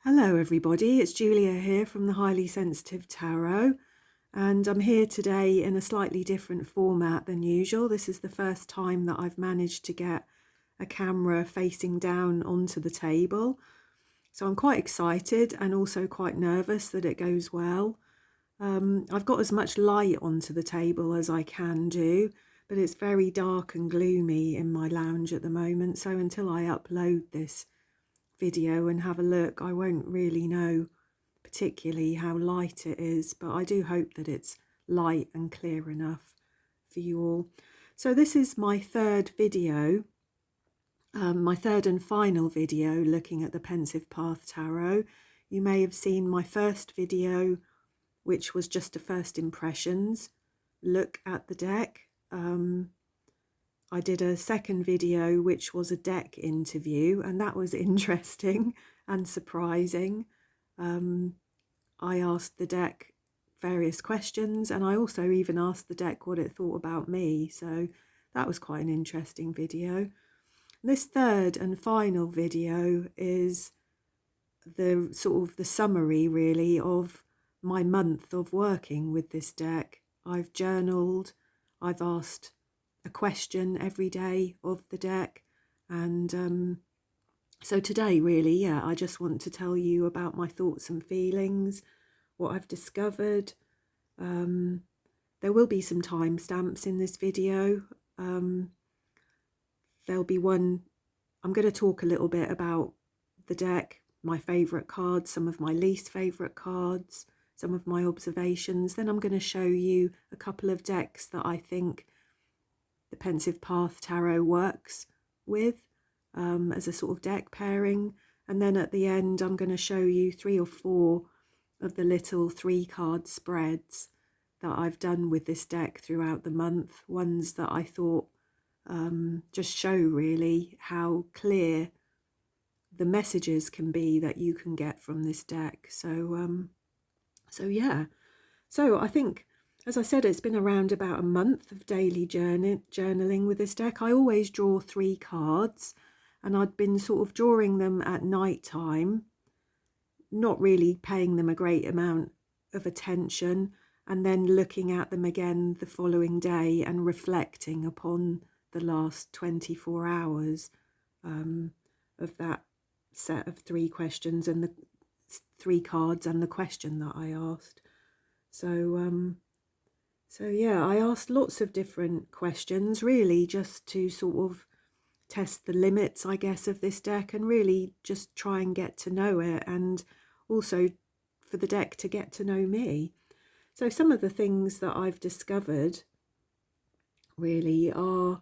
Hello everybody, it's Julia here from the Highly Sensitive Tarot, and I'm here today in a slightly different format than usual. This is the first time that I've managed to get a camera facing down onto the table, so I'm quite excited and also quite nervous that it goes well. I've got as much light onto the table as I can do, but it's very dark and gloomy in my lounge at the moment, so until I upload this video and have a look, I won't really know particularly how light it is, but I do hope that it's light and clear enough for you all. So this is my third video, my third and final video looking at the Pensive Path Tarot. You may have seen my first video, which was just a first impressions look at the deck. I did a second video which was a deck interview, and that was interesting and surprising. I asked the deck various questions, and I also even asked the deck what it thought about me, so that was quite an interesting video. This third and final video is the sort of the summary really of my month of working with this deck. I've journaled, I've asked a question every day of the deck, and so today really, I just want to tell you about my thoughts and feelings, what I've discovered. There will be some timestamps in this video. There'll be one, I'm going to talk a little bit about the deck, my favourite cards, some of my least favourite cards, some of my observations. Then I'm going to show you a couple of decks that I think the Pensive Path Tarot works with as a sort of deck pairing. And then at the end, I'm going to show you 3 or 4 of the little 3-card spreads that I've done with this deck throughout the month. Ones that I thought just show really how clear the messages can be that you can get from this deck. So I think, as I said, it's been around about a month of daily journaling with this deck. I always draw 3 cards, and I'd been sort of drawing them at night time, not really paying them a great amount of attention, and then looking at them again the following day and reflecting upon the last 24 hours of that set of 3 questions and the 3 cards and the question that I asked. So yeah, I asked lots of different questions, really just to sort of test the limits, I guess, of this deck, and really just try and get to know it, and also for the deck to get to know me. So some of the things that I've discovered really are,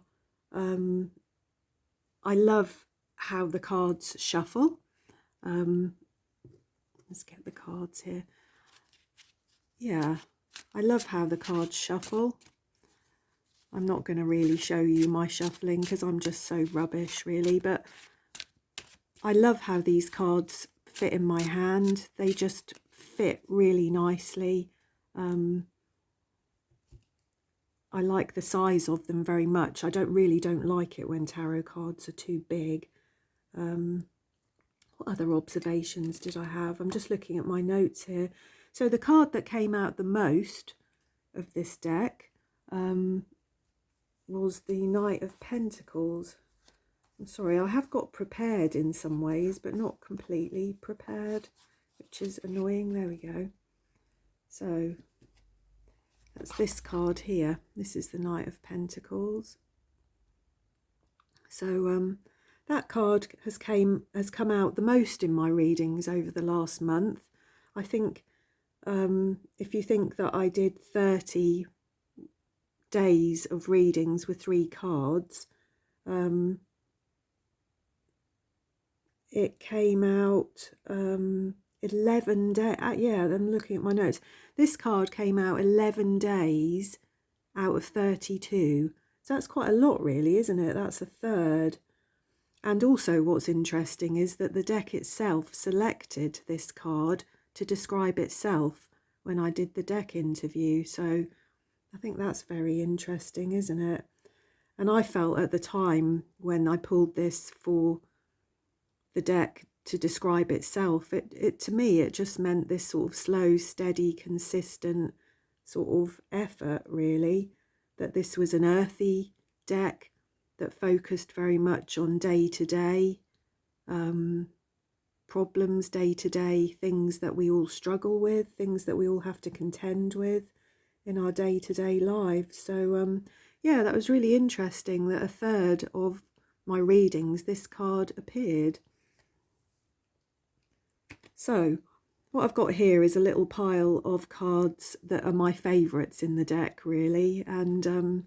I love how the cards shuffle. Let's get the cards here. Yeah, I love how the cards shuffle. I'm not going to really show you my shuffling because I'm just so rubbish really, but I love how these cards fit in my hand. They just fit really nicely. I like the size of them very much. I don't like it when tarot cards are too big. What other observations did I have? I'm just looking at my notes here. So the card that came out the most of this deck was the Knight of Pentacles. I'm sorry, I have got prepared in some ways, but not completely prepared, which is annoying. There we go. So that's this card here. This is the Knight of Pentacles. So that card has come out the most in my readings over the last month. I think if you think that I did 30 days of readings with 3 cards, it came out 11 days. Yeah, I'm looking at my notes. This card came out 11 days out of 32. So that's quite a lot really, isn't it? That's a third. And also what's interesting is that the deck itself selected this card to describe itself when I did the deck interview. So I think that's very interesting, isn't it? And I felt at the time when I pulled this for the deck to describe itself. It to me, it just meant this sort of slow, steady, consistent sort of effort, really, that this was an earthy deck that focused very much on day-to-day problems, day-to-day things that we all struggle with, things that we all have to contend with in our day-to-day lives. So yeah, that was really interesting that a third of my readings this card appeared. So what I've got here is a little pile of cards that are my favourites in the deck, really, and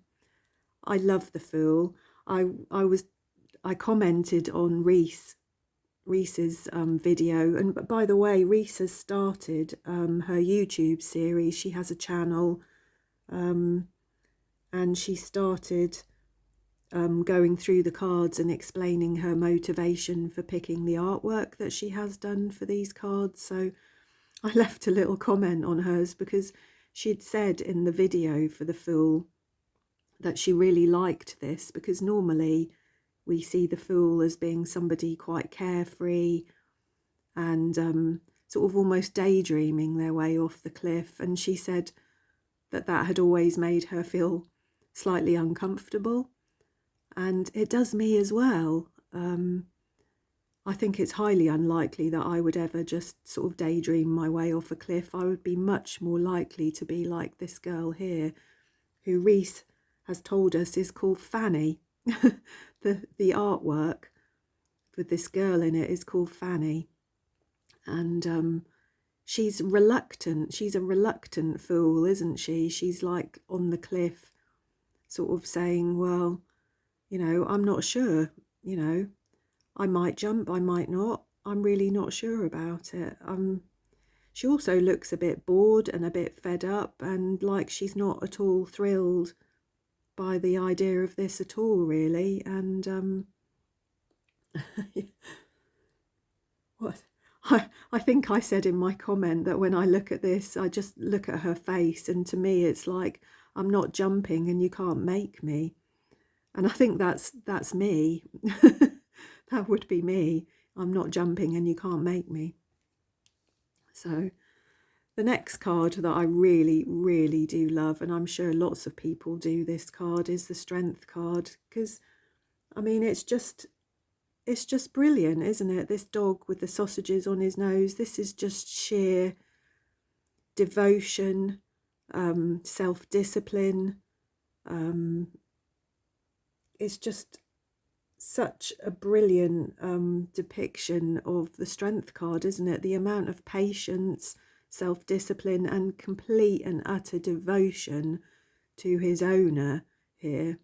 I love the Fool. I commented on Reese's video, and by the way, Reese has started her YouTube series. She has a channel, and she started going through the cards and explaining her motivation for picking the artwork that she has done for these cards. So I left a little comment on hers because she'd said in the video for the Fool that she really liked this, because normally we see the Fool as being somebody quite carefree and sort of almost daydreaming their way off the cliff. And she said that that had always made her feel slightly uncomfortable. And it does me as well. I think it's highly unlikely that I would ever just sort of daydream my way off a cliff. I would be much more likely to be like this girl here, who Reese has told us is called Fanny. The artwork with this girl in it is called Fanny. And she's reluctant. She's a reluctant fool, isn't she? She's like on the cliff, sort of saying, well, you know, I'm not sure, you know, I might jump, I might not. I'm really not sure about it. She also looks a bit bored and a bit fed up, and like she's not at all thrilled by the idea of this at all, really. And what I think I said in my comment that when I look at this, I just look at her face, and to me it's like, I'm not jumping and you can't make me. And I think that's me. That would be me. I'm not jumping and you can't make me. So the next card that I really, really do love, and I'm sure lots of people do this card, is the Strength card. Because, I mean, it's just brilliant, isn't it? This dog with the sausages on his nose, this is just sheer devotion, self-discipline. It's just such a brilliant depiction of the Strength card, isn't it? The amount of patience, self-discipline and complete and utter devotion to his owner here.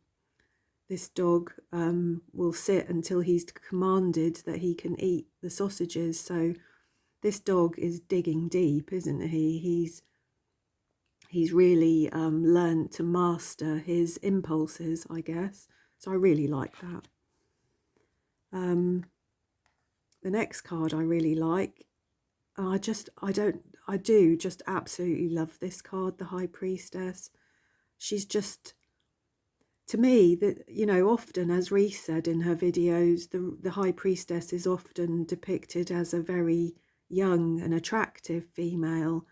This dog will sit until he's commanded that he can eat the sausages. So this dog is digging deep, isn't he? He's really learned to master his impulses, I guess. So I really like that. The next card I really like, I do just absolutely love this card, the High Priestess. She's just, to me, that, you know, often, as Reese said in her videos, the High Priestess is often depicted as a very young and attractive female,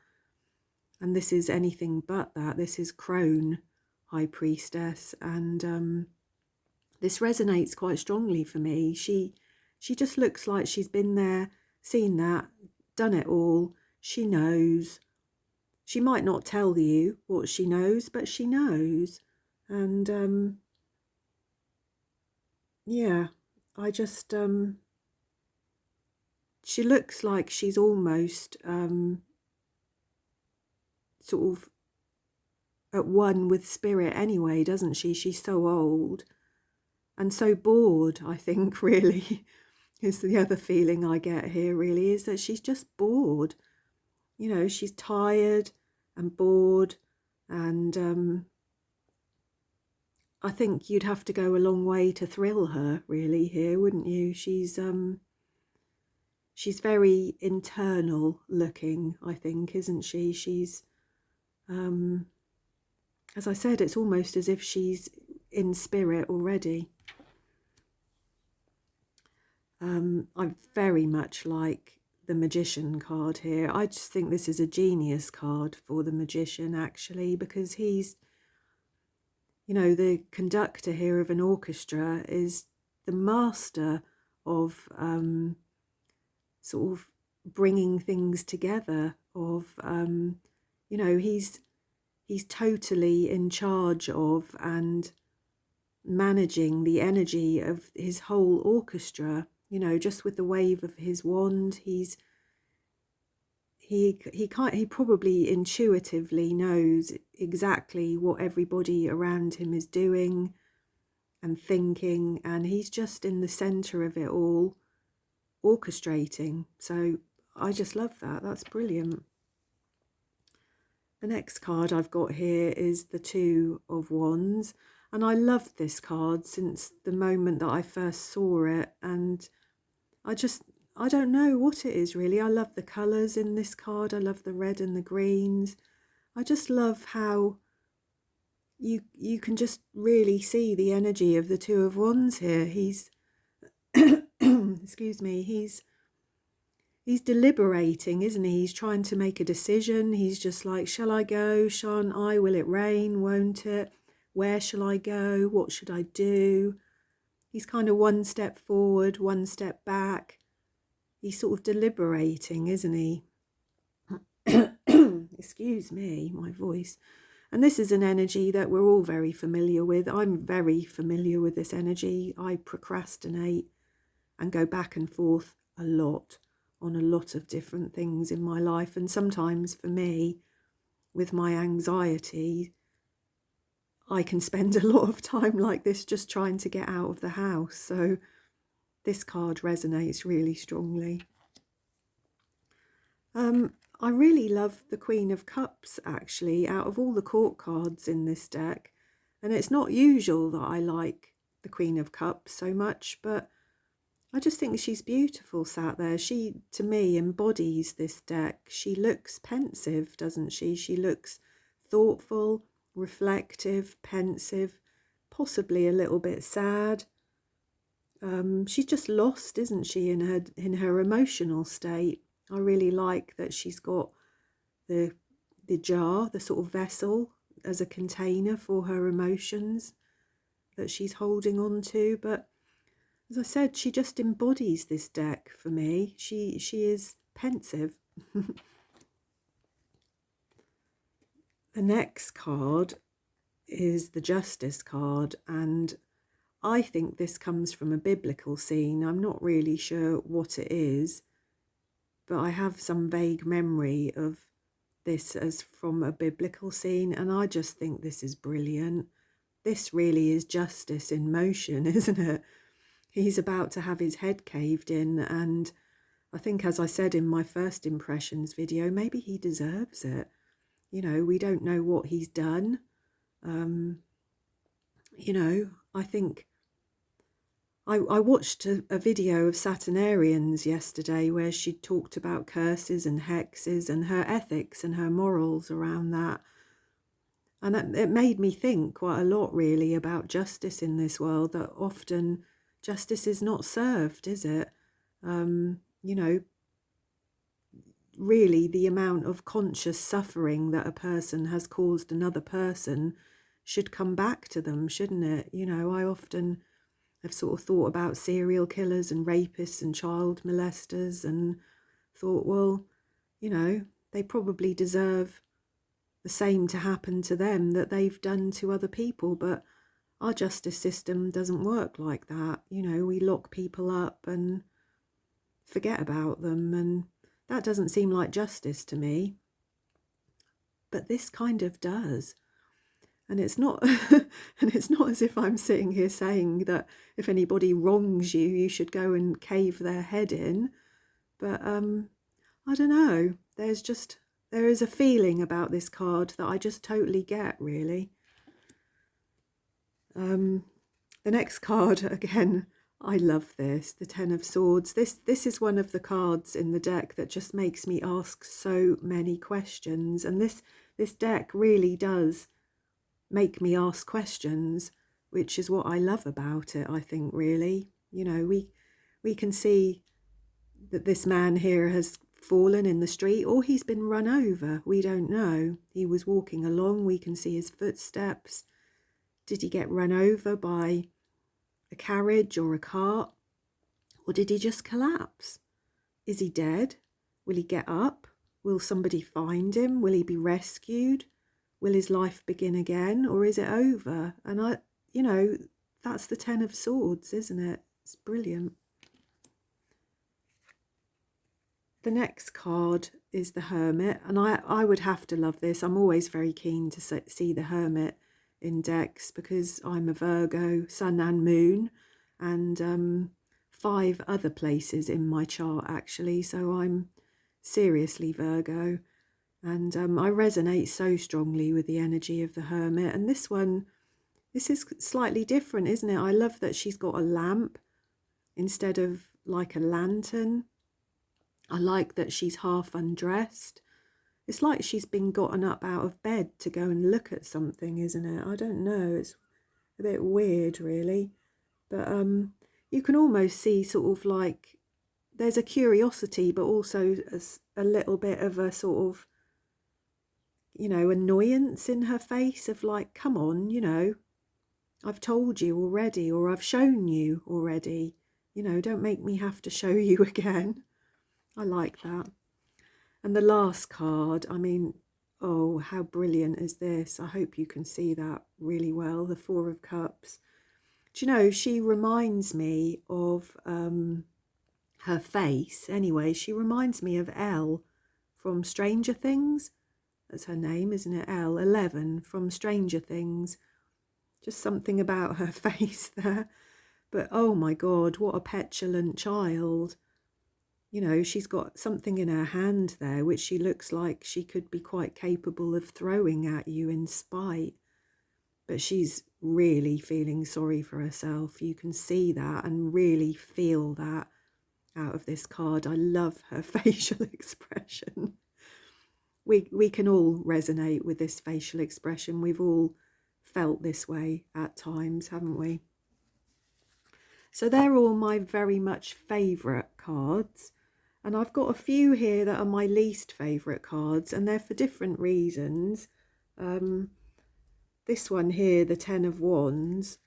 and this is anything but that. This is Crone High Priestess, and this resonates quite strongly for me. She just looks like she's been there, seen that, done it all. She knows. She might not tell you what she knows, but she knows. And yeah, I just she looks like she's almost sort of at one with spirit anyway, doesn't she? She's so old and so bored, I think, really, is the other feeling I get here, really, is that she's just bored. You know, she's tired and bored, and I think you'd have to go a long way to thrill her, really, here, wouldn't you? She's very internal looking, I think, isn't she? She's, as I said, it's almost as if she's in spirit already. I very much like the Magician card here. I just think this is a genius card for the Magician, actually, because he's, you know, the conductor here of an orchestra is the master of sort of bringing things together, of, you know, he's totally in charge of and managing the energy of his whole orchestra. You know, just with the wave of his wand, he probably intuitively knows exactly what everybody around him is doing and thinking, and he's just in the center of it all, orchestrating. So I just love that. That's brilliant. The next card I've got here is the Two of Wands, and I loved this card since the moment that I first saw it, and I don't know what it is really. I love the colours in this card. I love the red and the greens. I just love how you can just really see the energy of the Two of Wands here. He's excuse me, he's deliberating, isn't he? He's trying to make a decision. He's just like, shall I go? Shan't I? Will it rain? Won't it? Where shall I go? What should I do? He's kind of one step forward, one step back. He's sort of deliberating, isn't he? Excuse me, my voice. And this is an energy that we're all very familiar with. I'm very familiar with this energy. I procrastinate and go back and forth a lot on a lot of different things in my life. And sometimes for me, with my anxiety, I can spend a lot of time like this just trying to get out of the house. So this card resonates really strongly. I really love the Queen of Cups, actually, out of all the court cards in this deck. And it's not usual that I like the Queen of Cups so much, but I just think she's beautiful sat there. She, to me, embodies this deck. She looks pensive, doesn't she? She looks thoughtful, reflective, pensive, possibly a little bit sad. She's just lost, isn't she, in her emotional state. I really like that she's got the jar, the sort of vessel, as a container for her emotions that she's holding on to. But as I said, she just embodies this deck for me. She is pensive. The next card is the Justice card, and I think this comes from a biblical scene. I'm not really sure what it is, but I have some vague memory of this as from a biblical scene, and I just think this is brilliant. This really is justice in motion, isn't it? He's about to have his head caved in, and I think, as I said in my first impressions video, maybe he deserves it. You know, we don't know what he's done. You know, I think I watched a video of Saturnarians yesterday where she talked about curses and hexes and her ethics and her morals around that. And it made me think quite a lot, really, about justice in this world, that often justice is not served, is it? You know, really the amount of conscious suffering that a person has caused another person should come back to them, shouldn't it? You know, I often have sort of thought about serial killers and rapists and child molesters and thought, well, you know, they probably deserve the same to happen to them that they've done to other people. But our justice system doesn't work like that. You know, we lock people up and forget about them, and that doesn't seem like justice to me. But this kind of does. And it's not and it's not as if I'm sitting here saying that if anybody wrongs you, you should go and cave their head in. But I don't know. There is a feeling about this card that I just totally get, really. The next card, again, I love this, the Ten of Swords. This is one of the cards in the deck that just makes me ask so many questions. And this deck really does make me ask questions, which is what I love about it, I think, really. You know, we We can see that this man here has fallen in the street, or he's been run over. We don't know. He was walking along. We can see his footsteps. Did he get run over by a carriage or a cart? Or did he just collapse? Is he dead? Will he get up? Will somebody find him? Will he be rescued? Will his life begin again? Or is it over? And that's the Ten of Swords, isn't it? It's brilliant. The next card is the Hermit, and I would have to love this. I'm always very keen to see the Hermit in decks because I'm a Virgo, Sun and Moon, and 5 other places in my chart actually, so I'm seriously Virgo, and I resonate so strongly with the energy of the Hermit. And this is slightly different, isn't it? I love that she's got a lamp instead of like a lantern. I like that she's half undressed. It's like she's been gotten up out of bed to go and look at something, isn't it? I don't know. It's a bit weird, really. But you can almost see sort of like there's a curiosity, but also a little bit of a sort of, annoyance in her face of like, come on, I've told you already, or I've shown you already. Don't make me have to show you again. I like that. And the last card, I mean, oh, how brilliant is this? I hope you can see that really well. The Four of Cups. Do you know, she reminds me of her face. Anyway, she reminds me of Elle from Stranger Things. That's her name, isn't it? Elle, 11 from Stranger Things. Just something about her face there. But oh my God, what a petulant child. She's got something in her hand there, which she looks like she could be quite capable of throwing at you in spite. But she's really feeling sorry for herself. You can see that and really feel that out of this card. I love her facial expression. We can all resonate with this facial expression. We've all felt this way at times, haven't we? So they're all my very much favourite cards. And I've got a few here that are my least favourite cards, and they're for different reasons. This one here, the Ten of Wands.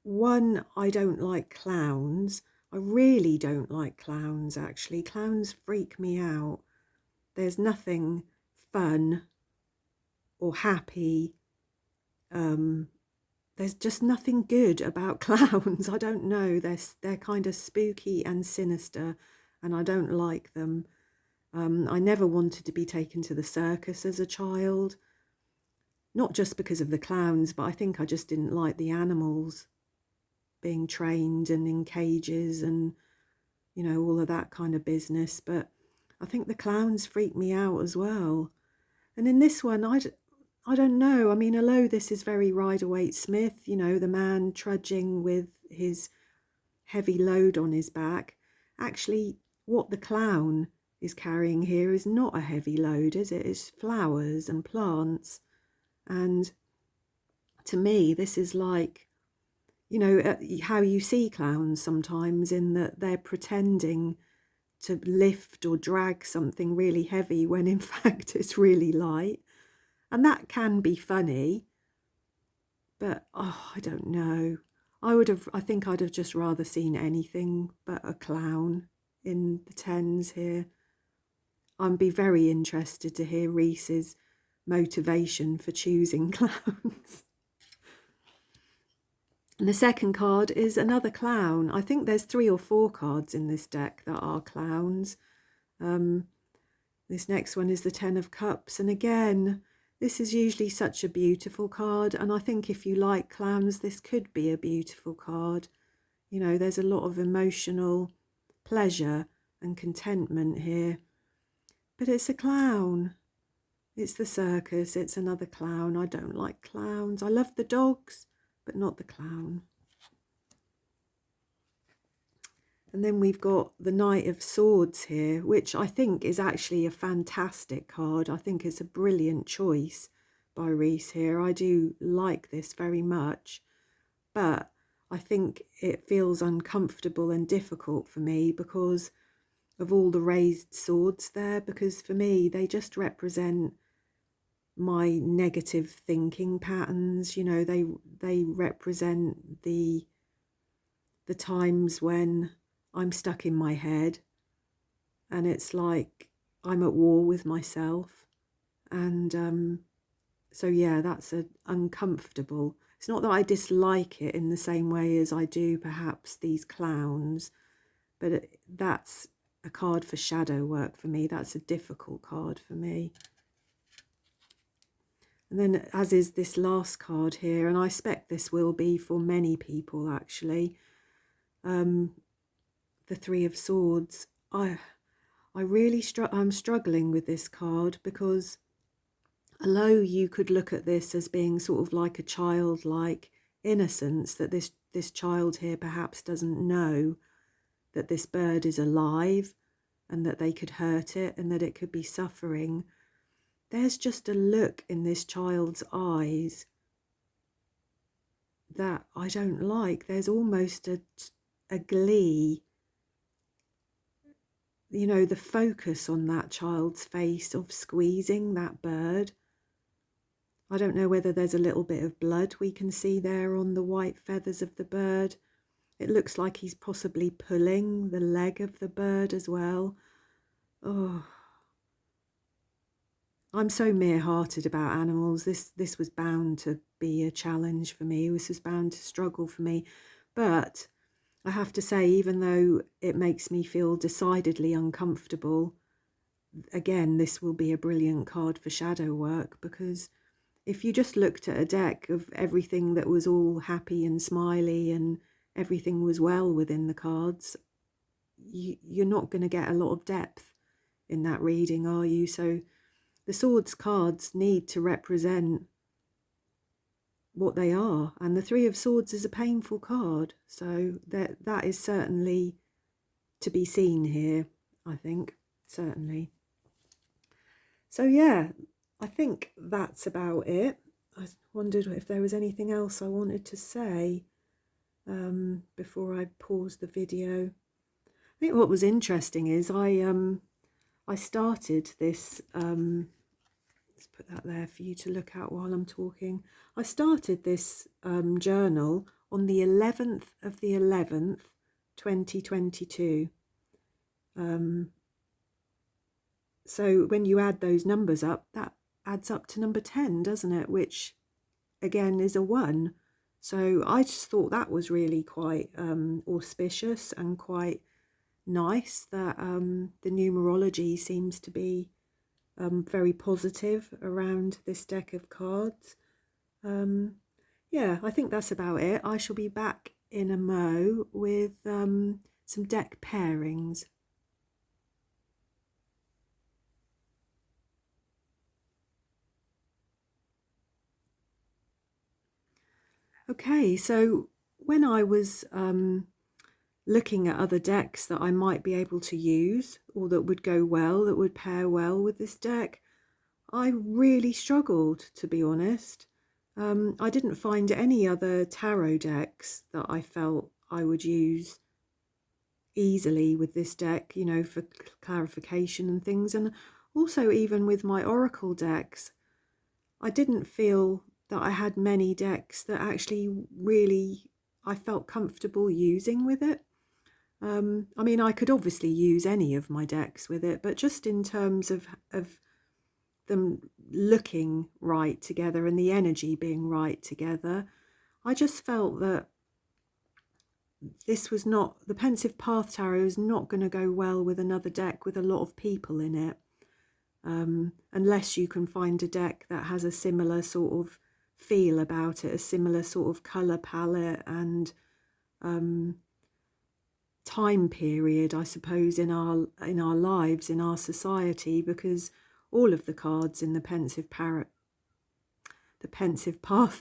One, I don't like clowns. I really don't like clowns, actually. Clowns freak me out. There's nothing fun or happy. There's just nothing good about clowns. I don't know. They're kind of spooky and sinister, and I don't like them. I never wanted to be taken to the circus as a child. Not just because of the clowns, but I think I just didn't like the animals being trained and in cages and, all of that kind of business. But I think the clowns freak me out as well. And in this one, I don't know. I mean, although this is very Rider-Waite-Smith, the man trudging with his heavy load on his back, actually what the clown is carrying here is not a heavy load, is it? It's flowers and plants. And to me, this is like, how you see clowns sometimes, in that they're pretending to lift or drag something really heavy when in fact it's really light. And that can be funny, but I don't know. I think I'd have just rather seen anything but a clown in the tens here. I'd be very interested to hear Reese's motivation for choosing clowns. And the second card is another clown. I think there's 3 or 4 cards in this deck that are clowns. This next one is the Ten of Cups. And again, this is usually such a beautiful card. And I think if you like clowns, this could be a beautiful card. There's a lot of emotional pleasure and contentment here. But it's a clown. It's the circus. It's another clown. I don't like clowns. I love the dogs, but not the clown. And then we've got the Knight of Swords here, which I think is actually a fantastic card. I think it's a brilliant choice by Reese here. I do like this very much, but I think it feels uncomfortable and difficult for me because of all the raised swords there, because for me they just represent my negative thinking patterns. You know, they represent the times when I'm stuck in my head and it's like I'm at war with myself. And so yeah, that's uncomfortable. It's not that I dislike it in the same way as I do perhaps these clowns, but that's a card for shadow work for me. That's a difficult card for me. And then, as is this last card here, and I expect this will be for many people actually, the Three of Swords. I'm struggling with this card because although you could look at this as being sort of like a childlike innocence, that this child here perhaps doesn't know that this bird is alive and that they could hurt it and that it could be suffering. There's just a look in this child's eyes that I don't like. There's almost a glee, you know, the focus on that child's face of squeezing that bird. I don't know whether there's a little bit of blood we can see there on the white feathers of the bird. It looks like he's possibly pulling the leg of the bird as well. Oh, I'm so mere-hearted about animals. This was bound to be a challenge for me. This was bound to struggle for me. But I have to say, even though it makes me feel decidedly uncomfortable, again, this will be a brilliant card for shadow work, because if you just looked at a deck of everything that was all happy and smiley and everything was well within the cards, you're not going to get a lot of depth in that reading, are you? So the Swords cards need to represent what they are, and the Three of Swords is a painful card, so that is certainly to be seen here, I think, certainly. So yeah, I think that's about it. I wondered if there was anything else I wanted to say before I pause the video. I think what was interesting is I started this, let's put that there for you to look at while I'm talking. I started this journal on the 11th of the 11th, 2022. So when you add those numbers up, that adds up to number 10, doesn't it? Which again is a 1. So I just thought that was really quite auspicious and quite nice that the numerology seems to be very positive around this deck of cards. Yeah, I think that's about it. I shall be back in a mo with some deck pairings. Okay, so when I was looking at other decks that I might be able to use or that would go well, that would pair well with this deck, I really struggled, to be honest. I didn't find any other tarot decks that I felt I would use easily with this deck, you know, for clarification and things. And also even with my oracle decks, I didn't feel that I had many decks that actually really I felt comfortable using with it. I mean, I could obviously use any of my decks with it, but just in terms of them looking right together and the energy being right together, I just felt that this was not, the Pensive Path Tarot is not going to go well with another deck with a lot of people in it, unless you can find a deck that has a similar sort of feel about it, a similar sort of colour palette and time period, I suppose, in our lives, in our society, because all of the cards in the Pensive Path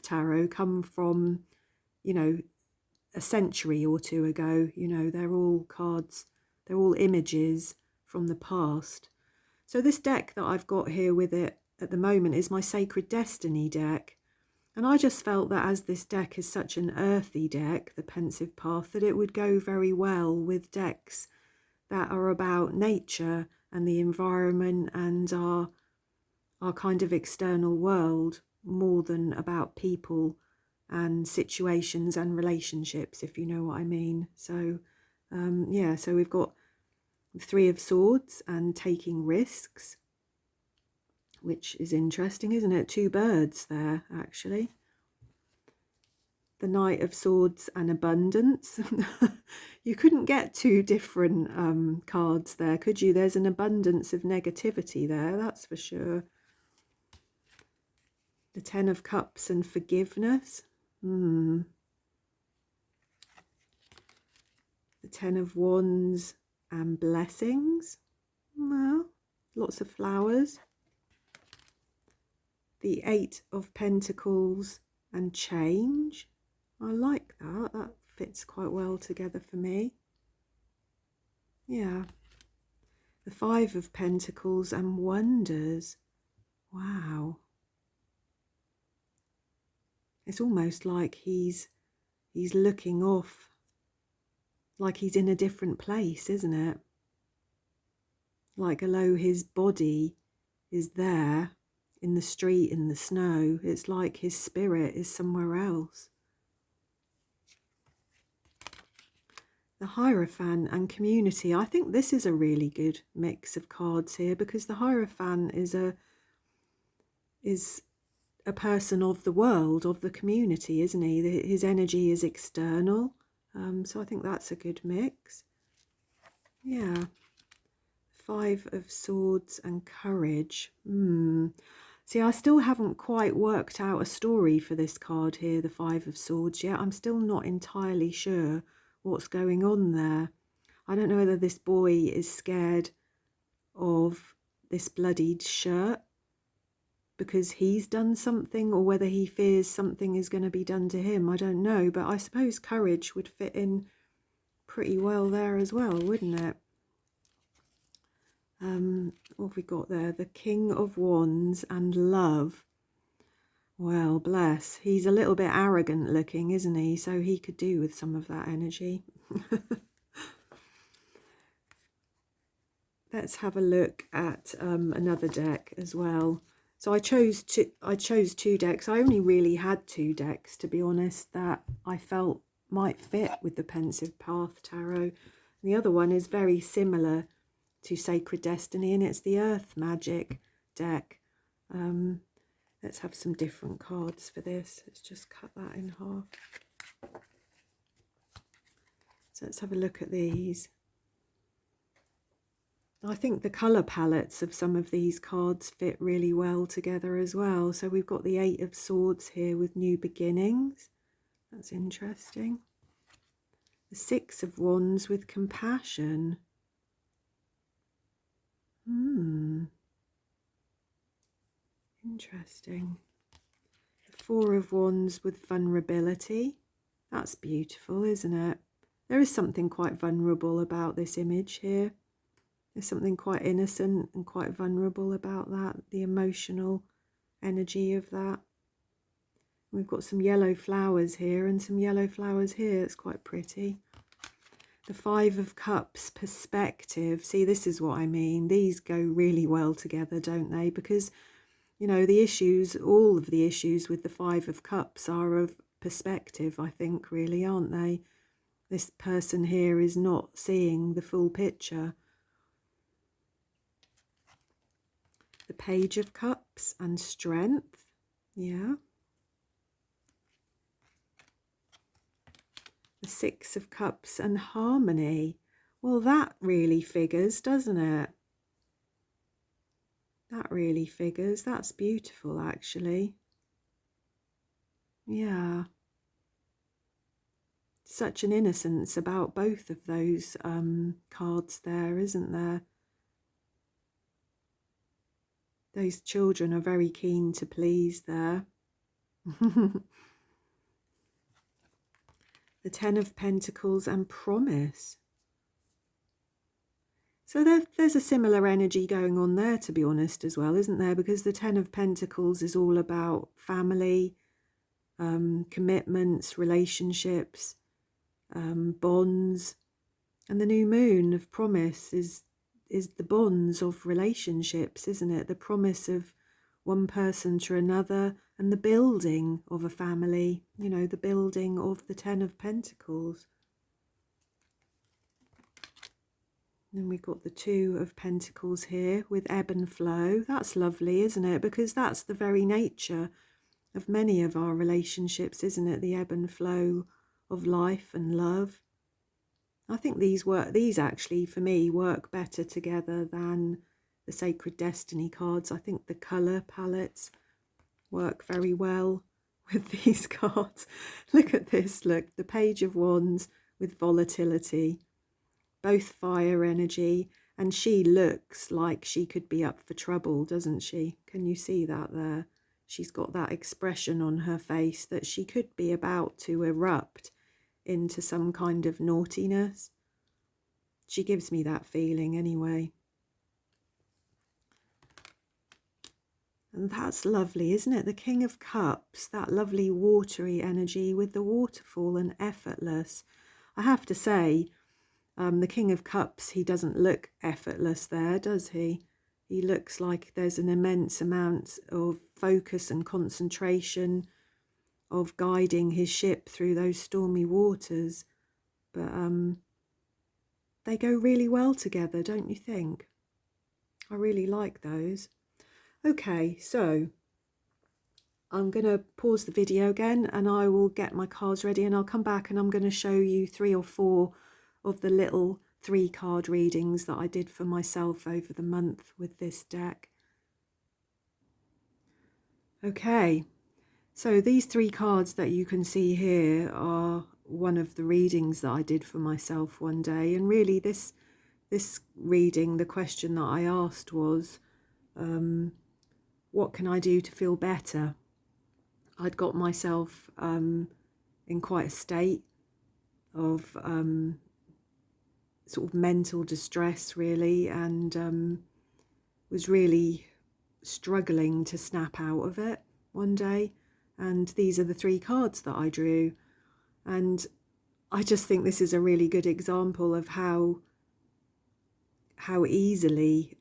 Tarot come from, you know, a century or two ago. You know, they're all cards, they're all images from the past. So this deck that I've got here with it at the moment is my Sacred Destiny deck, And I just felt that as this deck is such an earthy deck, the Pensive Path, that it would go very well with decks that are about nature and the environment and our kind of external world, more than about people and situations and relationships, if you know what I mean. So yeah, so we've got the Three of Swords and taking risks, which is interesting, isn't it? Two birds there, actually. The Knight of Swords and abundance. You couldn't get two different cards there, could you? There's an abundance of negativity there, that's for sure. The Ten of Cups and forgiveness. The Ten of Wands and blessings. Well, lots of flowers. The Eight of Pentacles and change. I like that. That fits quite well together for me. Yeah. The Five of Pentacles and wonders. Wow. It's almost like he's looking off, like he's in a different place, isn't it? Like although his body is there in the street, in the snow, it's like his spirit is somewhere else. The Hierophant and community. I think this is a really good mix of cards here, because the Hierophant is a person of the world, of the community, isn't he? His energy is external. So I think that's a good mix. Yeah. Five of Swords and courage. See, I still haven't quite worked out a story for this card here, the Five of Swords, yet. I'm still not entirely sure what's going on there. I don't know whether this boy is scared of this bloodied shirt because he's done something, or whether he fears something is going to be done to him. I don't know, but I suppose courage would fit in pretty well there as well, wouldn't it? What have we got there? The King of Wands and love. Well, bless. He's a little bit arrogant looking, isn't he? So he could do with some of that energy. Let's have a look at another deck as well. So I chose two decks. I only really had two decks, to be honest, that I felt might fit with the Pensive Path Tarot. The other one is very similar to Sacred Destiny, and it's the Earth Magic deck. Let's have some different cards for this. Let's just cut that in half. So let's have a look at these. I think the colour palettes of some of these cards fit really well together as well. So we've got the Eight of Swords here with new beginnings. That's interesting. The Six of Wands with compassion. Interesting. The Four of Wands with vulnerability. That's beautiful, isn't it? There is something quite vulnerable about this image here. There's something quite innocent and quite vulnerable about that, the emotional energy of that. We've got some yellow flowers here and some yellow flowers here. It's quite pretty. The Five of Cups, perspective. See, this is what I mean. These go really well together, don't they? Because, you know, the issues, all of the issues with the Five of Cups are of perspective, I think, really, aren't they? This person here is not seeing the full picture. The Page of Cups and strength. Yeah. The Six of Cups and harmony. Well, that really figures, doesn't it? That really figures. That's beautiful, actually. Yeah. Such an innocence about both of those cards there, isn't there? Those children are very keen to please there. The Ten of Pentacles and promise. So there's a similar energy going on there, to be honest, as well, isn't there? Because the Ten of Pentacles is all about family, commitments, relationships, bonds. And the new moon of promise is the bonds of relationships, isn't it? The promise of one person to another, and the building of a family, you know, the building of the Ten of Pentacles. Then we've got the Two of Pentacles here with ebb and flow. That's lovely, isn't it? Because that's the very nature of many of our relationships, isn't it? The ebb and flow of life and love. I think these actually, for me, work better together than the Sacred Destiny cards. I think the colour palettes work very well with these cards. Look at this, look, the Page of Wands with volatility. Both fire energy, and she looks like she could be up for trouble, doesn't she? Can you see that there? She's got that expression on her face that she could be about to erupt into some kind of naughtiness. She gives me that feeling anyway. And that's lovely, isn't it? The King of Cups, that lovely watery energy with the waterfall and effortless. I have to say, the King of Cups, he doesn't look effortless there, does he? He looks like there's an immense amount of focus and concentration of guiding his ship through those stormy waters. But they go really well together, don't you think? I really like those. Okay, so I'm going to pause the video again and I will get my cards ready, and I'll come back and I'm going to show you 3 or 4 of the little 3-card readings that I did for myself over the month with this deck. Okay, so these 3 cards that you can see here are one of the readings that I did for myself one day. And really this reading, the question that I asked was, what can I do to feel better? I'd got myself in quite a state of sort of mental distress, really, and was really struggling to snap out of it one day. And these are the 3 cards that I drew, and I just think this is a really good example of how easily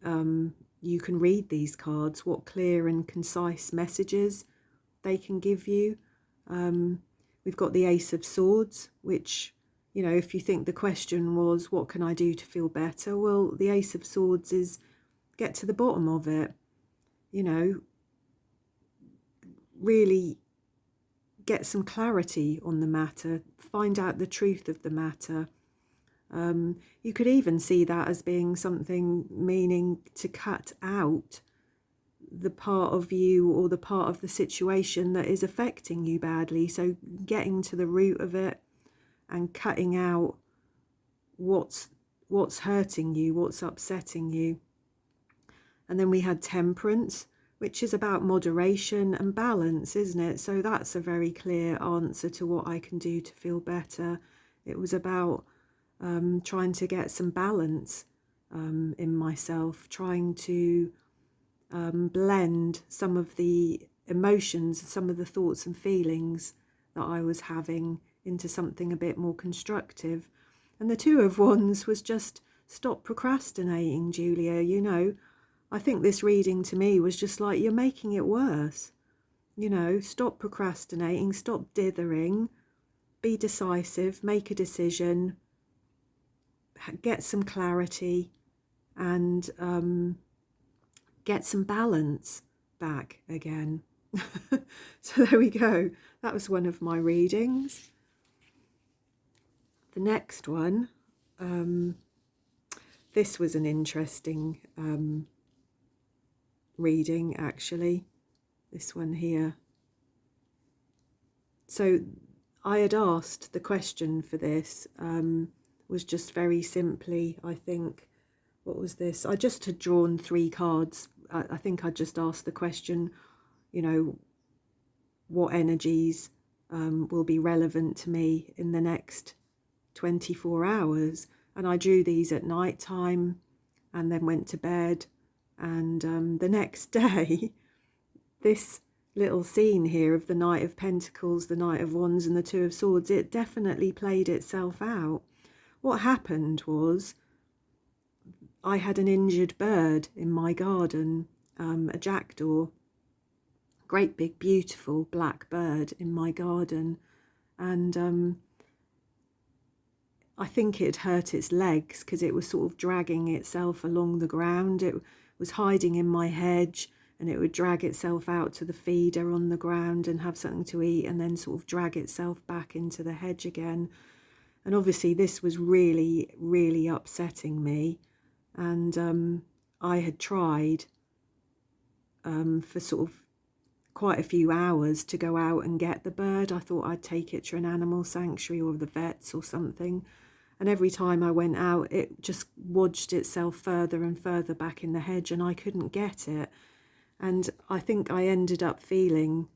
you can read these cards, what clear and concise messages they can give you. We've got the Ace of Swords, which, you know, if you think the question was, what can I do to feel better? Well, the Ace of Swords is get to the bottom of it, you know, really get some clarity on the matter, find out the truth of the matter. You could even see that as being something meaning to cut out the part of you or the part of the situation that is affecting you badly. So getting to the root of it and cutting out what's hurting you, what's upsetting you. And then we had Temperance, which is about moderation and balance, isn't it? So that's a very clear answer to what I can do to feel better. It was about trying to get some balance in myself, trying to blend some of the emotions, some of the thoughts and feelings that I was having into something a bit more constructive. And the Two of Wands was just stop procrastinating, Julia. You know, I think this reading to me was just like, you're making it worse. You know, stop procrastinating, stop dithering, be decisive, make a decision, get some clarity, and get some balance back again. So there we go. That was one of my readings. The next one, this was an interesting reading, actually. This one here. So I had asked, the question for this was just very simply, I think, what was this? I just had drawn 3 cards. I think I just asked the question, you know, what energies will be relevant to me in the next 24 hours. And I drew these at night time and then went to bed. And the next day, this little scene here of the Knight of Pentacles, the Knight of Wands and the Two of Swords, it definitely played itself out. What happened was I had an injured bird in my garden, a jackdaw, great big beautiful black bird in my garden, and I think it hurt its legs because it was sort of dragging itself along the ground. It was hiding in my hedge, and it would drag itself out to the feeder on the ground and have something to eat, and then sort of drag itself back into the hedge again. And obviously this was really, really upsetting me. And I had tried for sort of quite a few hours to go out and get the bird. I thought I'd take it to an animal sanctuary or the vets or something. And every time I went out, it just wedged itself further and further back in the hedge, and I couldn't get it. And I think I ended up feeling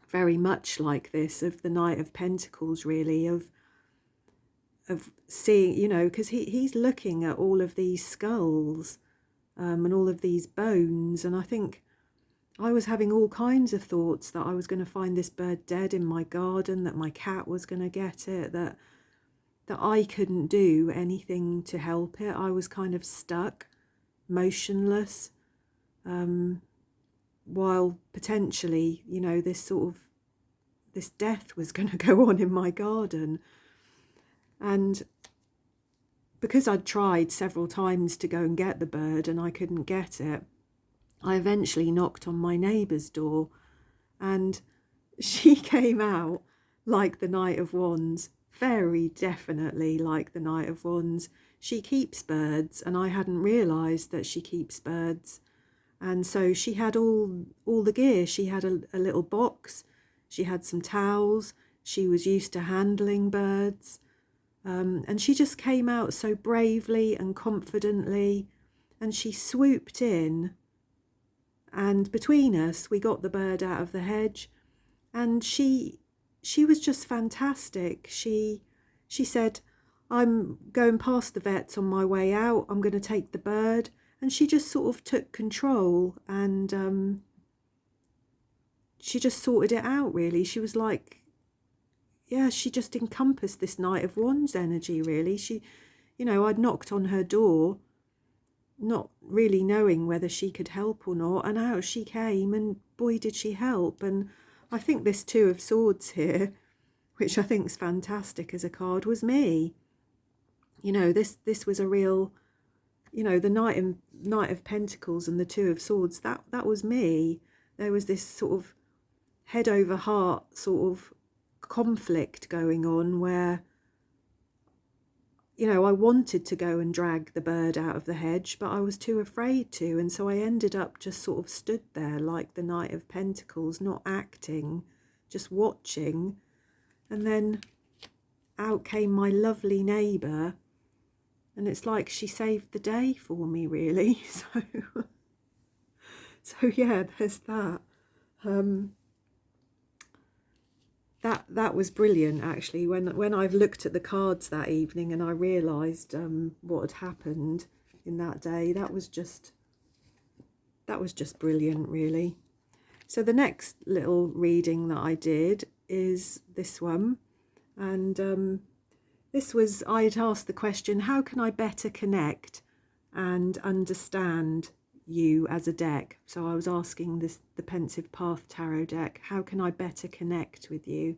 very much like this, of the Knight of Pentacles, really, of seeing, you know, because he's looking at all of these skulls and all of these bones. And I think I was having all kinds of thoughts that I was going to find this bird dead in my garden, that my cat was going to get it, that I couldn't do anything to help it. I was kind of stuck, motionless, while potentially, you know, this death was going to go on in my garden. And because I'd tried several times to go and get the bird and I couldn't get it, I eventually knocked on my neighbour's door, and she came out like the Knight of Wands, very definitely like the Knight of Wands. She keeps birds, and I hadn't realised that she keeps birds. And so she had all the gear. She had a little box, she had some towels, she was used to handling birds. And she just came out so bravely and confidently, and she swooped in, and between us we got the bird out of the hedge. And she was just fantastic. She said, "I'm going past the vets on my way out, I'm going to take the bird." And she just sort of took control, and she just sorted it out, really. She was like, yeah, she just encompassed this Knight of Wands energy, really. She, you know, I'd knocked on her door, not really knowing whether she could help or not, and out she came, and boy did she help. And I think this Two of Swords here, which I think is fantastic as a card, was me. You know, this was a real, you know, the Knight of Pentacles and the Two of Swords, that was me. There was this sort of head over heart sort of conflict going on where, you know, I wanted to go and drag the bird out of the hedge, but I was too afraid to. And so I ended up just sort of stood there like the Knight of Pentacles, not acting, just watching. And then out came my lovely neighbour, and it's like she saved the day for me, really. So yeah, there's that. That was brilliant, actually. When I've looked at the cards that evening and I realised what had happened in that day, that was just brilliant, really. So the next little reading that I did is this one, and this was, I had asked the question, how can I better connect and understand you as a deck? So I was asking the Pensive Path Tarot deck, how can I better connect with you?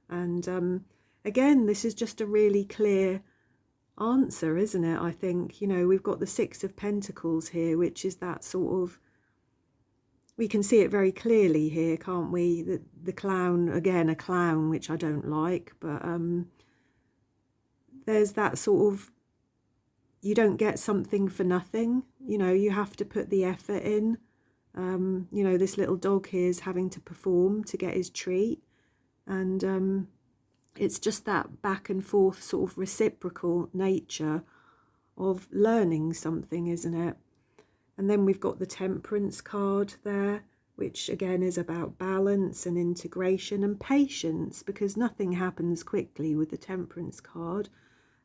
And again, this is just a really clear answer, isn't it? I think, you know, we've got the Six of Pentacles here, which is that sort of, we can see it very clearly here, can't we? The clown, again, a clown, which I don't like, but there's that sort of, you don't get something for nothing, you know, you have to put the effort in. You know, this little dog here is having to perform to get his treat, and it's just that back and forth sort of reciprocal nature of learning something, isn't it? And then we've got the Temperance card there, which again is about balance and integration and patience, because nothing happens quickly with the Temperance card.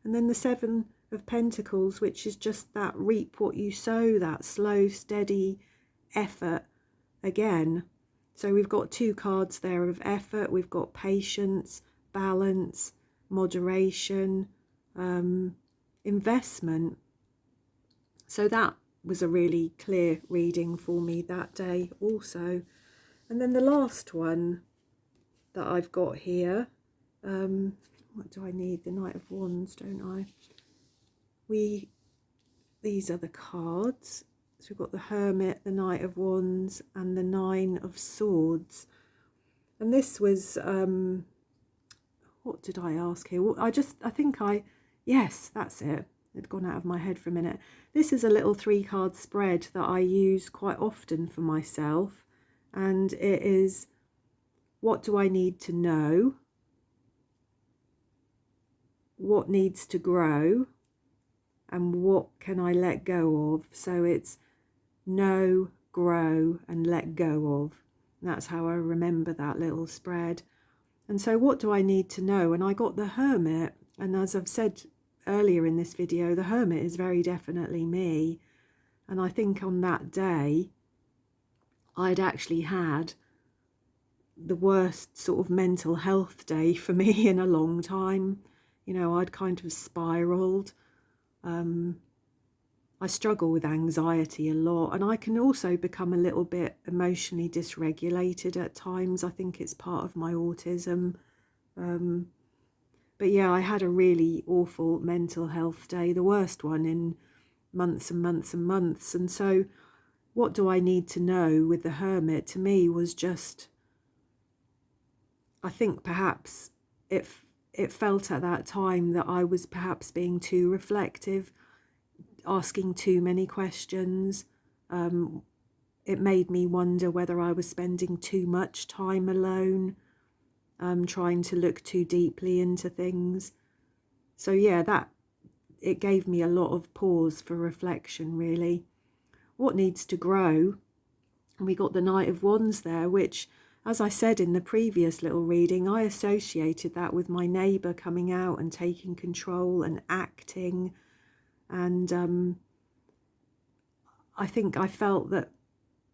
And then the Seven of Pentacles, which is just that reap what you sow, that slow, steady effort again. So we've got 2 cards there of effort. We've got patience, balance, moderation, investment. So that was a really clear reading for me that day also. And then the last one that I've got here, what do I need? The Knight of Wands, don't I? These are the cards. So we've got the Hermit, the Knight of Wands, and the 9 of Swords. And this was, what did I ask here? Well, yes, that's it. It'd gone out of my head for a minute. This is a little 3-card spread that I use quite often for myself. And it is, what do I need to know? What needs to grow? And what can I let go of? So it's know, grow, and let go of. That's how I remember that little spread. And so what do I need to know? And I got the Hermit. And as I've said earlier in this video, the Hermit is very definitely me. And I think on that day, I'd actually had the worst sort of mental health day for me in a long time. You know, I'd kind of spiraled. I struggle with anxiety a lot, and I can also become a little bit emotionally dysregulated at times. I think it's part of my autism. But yeah, I had a really awful mental health day, the worst one in months and months and months. And so what do I need to know with the Hermit to me was just, I think perhaps it felt at that time that I was perhaps being too reflective, asking too many questions. It made me wonder whether I was spending too much time alone, trying to look too deeply into things. So yeah, it gave me a lot of pause for reflection, really. What needs to grow? And we got the Knight of Wands there, which, as I said in the previous little reading, I associated that with my neighbour coming out and taking control and acting. And I think I felt that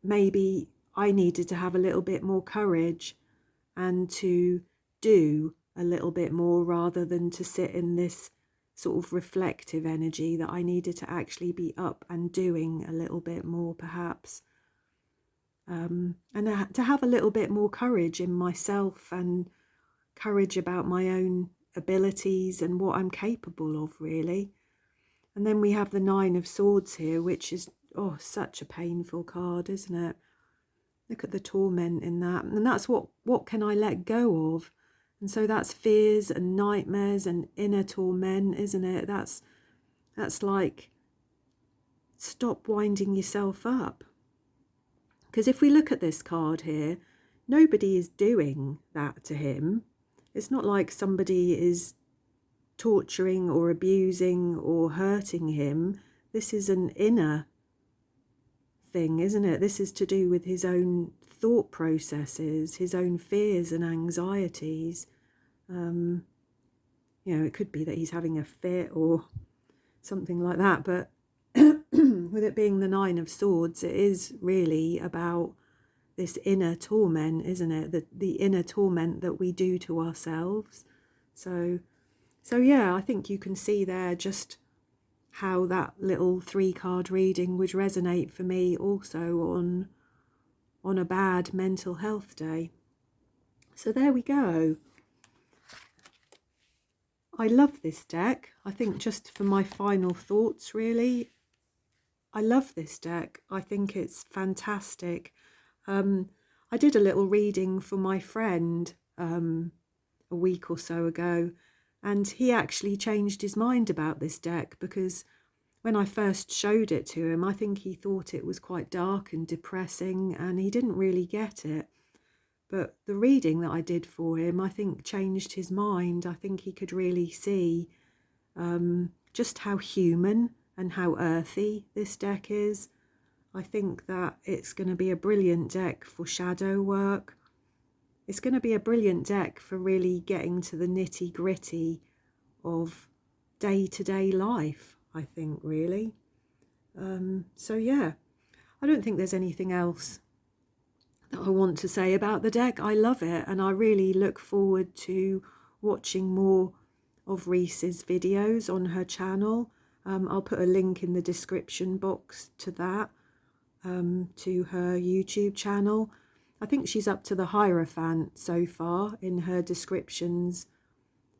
maybe I needed to have a little bit more courage and to do a little bit more rather than to sit in this sort of reflective energy, that I needed to actually be up and doing a little bit more perhaps. And to have a little bit more courage in myself and courage about my own abilities and what I'm capable of, really. And then we have the 9 of Swords here, which is, oh, such a painful card, isn't it? Look at the torment in that. And that's what can I let go of? And so that's fears and nightmares and inner torment, isn't it? That's like, stop winding yourself up. Because if we look at this card here, nobody is doing that to him. It's not like somebody is torturing or abusing or hurting him. This is an inner thing, isn't it? This is to do with his own thought processes, his own fears and anxieties. You know, it could be that he's having a fit or something like that, but with it being the 9 of Swords, it is really about this inner torment, isn't it? The inner torment that we do to ourselves. So yeah, I think you can see there just how that little 3-card reading would resonate for me also on a bad mental health day. So there we go. I love this deck. I think, just for my final thoughts, really, I love this deck. I think it's fantastic. I did a little reading for my friend a week or so ago, and he actually changed his mind about this deck, because when I first showed it to him, I think he thought it was quite dark and depressing, and he didn't really get it. But the reading that I did for him, I think, changed his mind. I think he could really see just how human and how earthy this deck is. I think that it's going to be a brilliant deck for shadow work. It's going to be a brilliant deck for really getting to the nitty-gritty of day-to-day life, I think, really. So yeah, I don't think there's anything else that I want to say about the deck. I love it, and I really look forward to watching more of Reese's videos on her channel. I'll put a link in the description box to that, to her YouTube channel. I think she's up to the Hierophant so far in her descriptions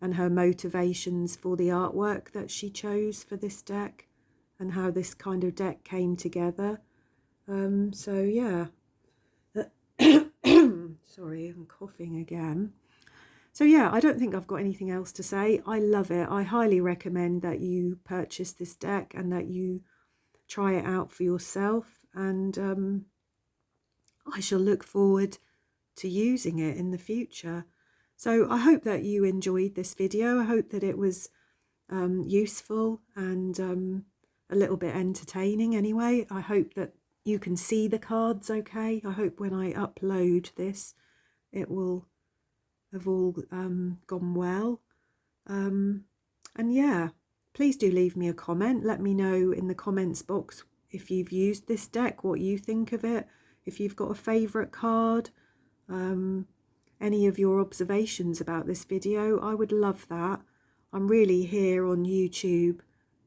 and her motivations for the artwork that she chose for this deck and how this kind of deck came together. So yeah. Sorry, I'm coughing again. So yeah, I don't think I've got anything else to say. I love it. I highly recommend that you purchase this deck and that you try it out for yourself. And I shall look forward to using it in the future. So I hope that you enjoyed this video. I hope that it was useful and a little bit entertaining anyway. I hope that you can see the cards okay. I hope when I upload this it will have all gone well. And yeah, please do leave me a comment. Let me know in the comments box if you've used this deck, what you think of it, if you've got a favourite card, any of your observations about this video. I would love that. I'm really here on YouTube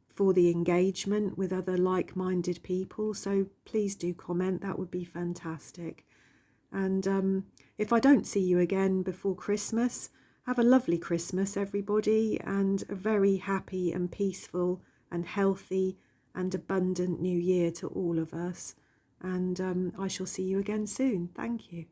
for the engagement with other like-minded people, so please do comment. That would be fantastic. And if I don't see you again before Christmas, have a lovely Christmas, everybody, and a very happy and peaceful and healthy and abundant new year to all of us. And I shall see you again soon. Thank you.